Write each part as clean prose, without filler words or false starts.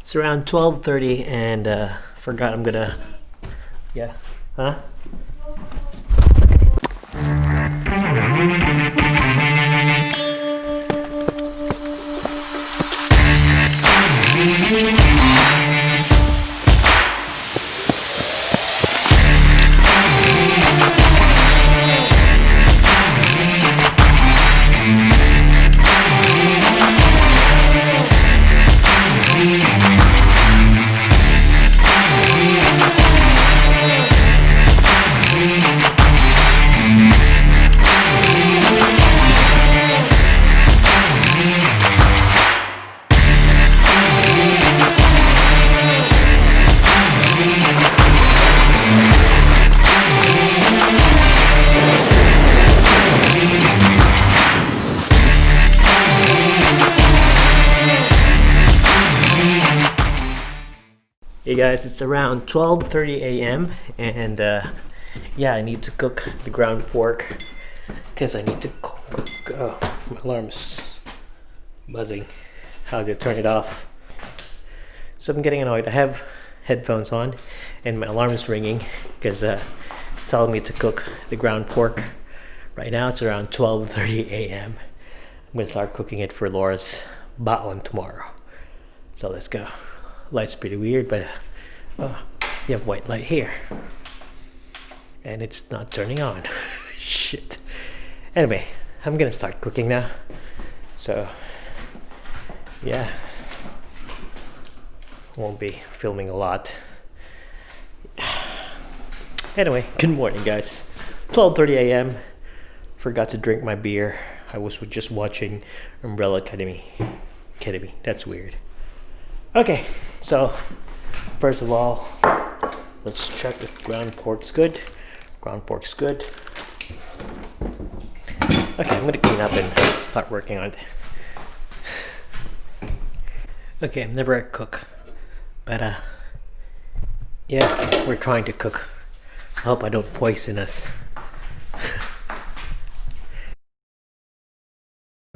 It's around 12:30 and forgot I'm gonna, yeah, huh? Hey guys, it's around 12:30 a.m. and yeah, I need to cook the ground pork because I need to cook. Oh, my alarm's buzzing. How do I turn it off? So I'm getting annoyed. I have headphones on and my alarm is ringing because it's telling me to cook the ground pork. Right now it's around 12:30 a.m. I'm gonna start cooking it for Laura's baon tomorrow. So let's go. Light's pretty weird, but you have white light here and it's not turning on. Shit. Anyway, I'm gonna start cooking now. So yeah, won't be filming a lot. Anyway, good morning guys. 12:30 a.m. Forgot to drink my beer. I was just watching Umbrella Academy. That's weird. Okay, so first of all, let's check if ground pork's good. Ground pork's good. Okay, I'm gonna clean up and start working on it. Okay, I'm never a cook, but yeah, we're trying to cook. I hope I don't poison us.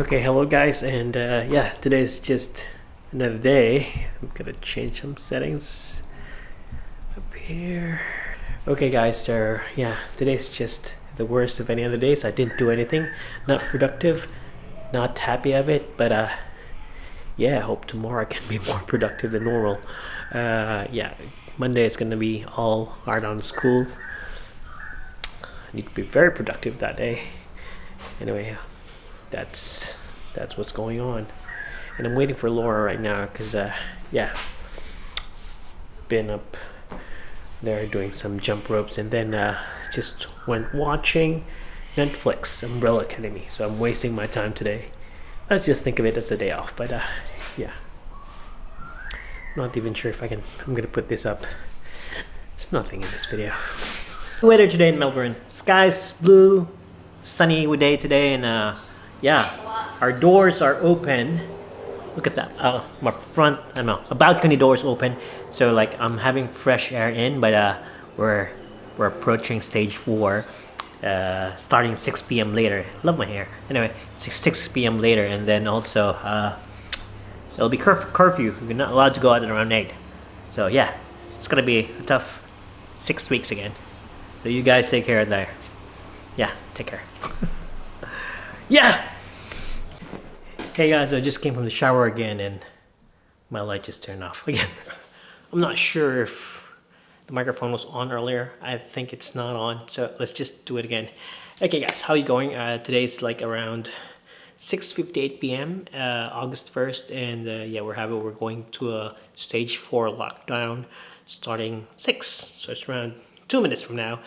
Okay, hello guys, and yeah, today's just another day. I'm gonna change some settings up here. Okay guys, so yeah, today's just the worst of any other days. I didn't do anything, not productive, not happy of it, but yeah, I hope tomorrow I can be more productive than normal. Yeah, Monday is gonna be all hard on school. I need to be very productive that day. Anyway, that's what's going on. And I'm waiting for Laura right now because yeah, been up there doing some jump ropes and then just went watching Netflix Umbrella Academy. So I'm wasting my time today. Let's just think of it as a day off, but yeah, not even sure if I'm gonna put this up. There's nothing in this video. The weather today in Melbourne, skies blue, sunny day today, and yeah, our doors are open. Look at that. My front, I don't know, a balcony door is open, so like I'm having fresh air in, but we're approaching stage 4, starting 6 p.m. later. Love my hair. Anyway, 6 p.m. later, and then also it'll be curfew. You're not allowed to go out at around 8. So yeah, it's gonna be a tough 6 weeks again. So you guys take care of there. Yeah, take care. Yeah. Hey guys, I just came from the shower again and my light just turned off again. I'm not sure if the microphone was on earlier. I think it's not on, so let's just do it again. Okay guys, how are you going? Today's like around 6:58 p.m. August 1st, and yeah, we're going to a stage 4 lockdown starting 6, so it's around 2 minutes from now.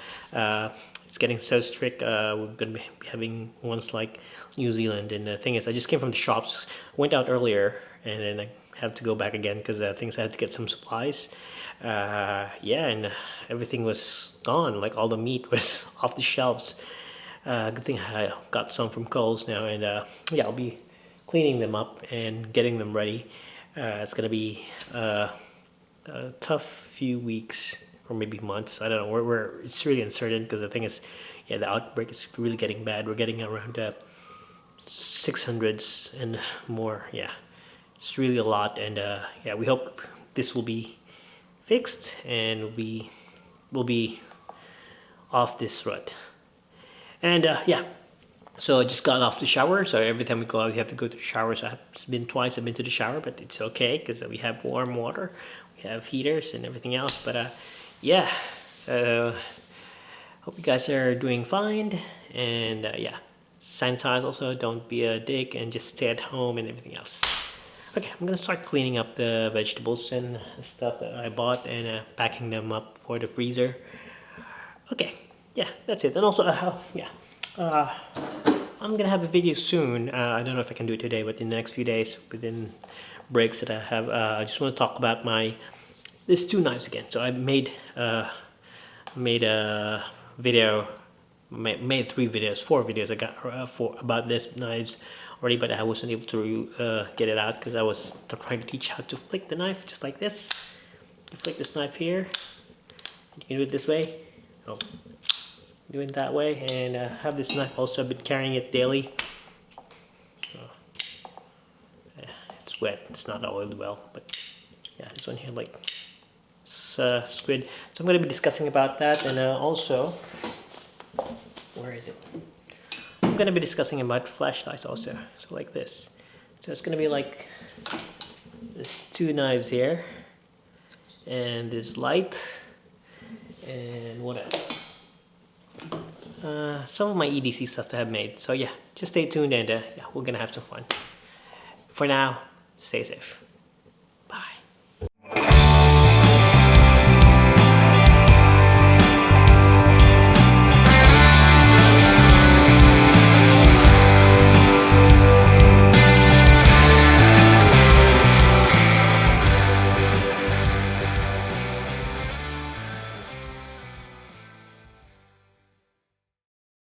It's getting so strict. We're gonna be having ones like New Zealand, and the thing is, I just came from the shops, went out earlier, and then I have to go back again because things I had to get some supplies. Yeah, and everything was gone. Like all the meat was off the shelves. Good thing I got some from Kohl's now, and yeah, I'll be cleaning them up and getting them ready. It's gonna be a tough few weeks or maybe months. I don't know. It's really uncertain because the thing is, yeah, the outbreak is really getting bad. We're getting around 600s and more. Yeah, it's really a lot, and yeah, we hope this will be fixed and will be off this rod. And yeah, so I just got off the shower. So every time we go out, we have to go to the shower. So it's been twice I've been to the shower, but it's okay because we have warm water, we have heaters and everything else. But yeah, so hope you guys are doing fine. And yeah, sanitize also, don't be a dick, and just stay at home and everything else. Okay, I'm gonna start cleaning up the vegetables and stuff that I bought and packing them up for the freezer. Okay, yeah, that's it. And also, yeah, I'm gonna have a video soon. I don't know if I can do it today, but in the next few days, within breaks that I have, I just want to talk about these two knives again. So I made a video, made 4 videos I got about this knives already, but I wasn't able to get it out because I was trying to teach how to flick the knife just like this. You flick this knife here, you can do it this way, do it that way, and have this knife also. I've been carrying it daily. Yeah, it's wet, it's not oiled well, but yeah, this one here, like squid. So I'm going to be discussing about that, and also, where is it? I'm going to be discussing about flashlights also, so like this. So it's going to be like this 2 knives here, and this light, and what else? Some of my EDC stuff that I've made. So yeah, just stay tuned, and yeah, we're going to have some fun. For now, stay safe.